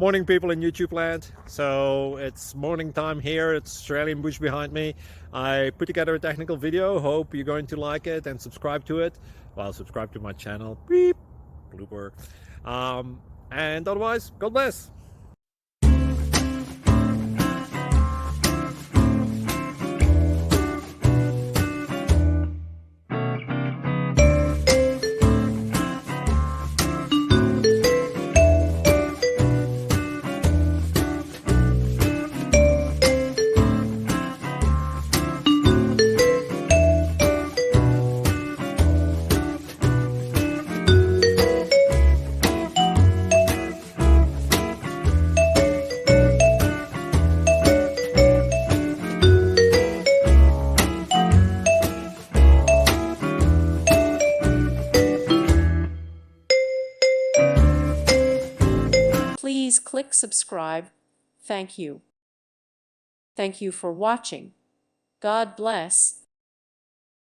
Morning, people in YouTube land. So it's morning time here. It's Australian bush behind me. I put together a technical video. Hope you're going to like it and subscribe to it. Well, subscribe to my channel. Beep. Blooper. And otherwise, God bless. Please click subscribe. Thank you. Thank you for watching. God bless.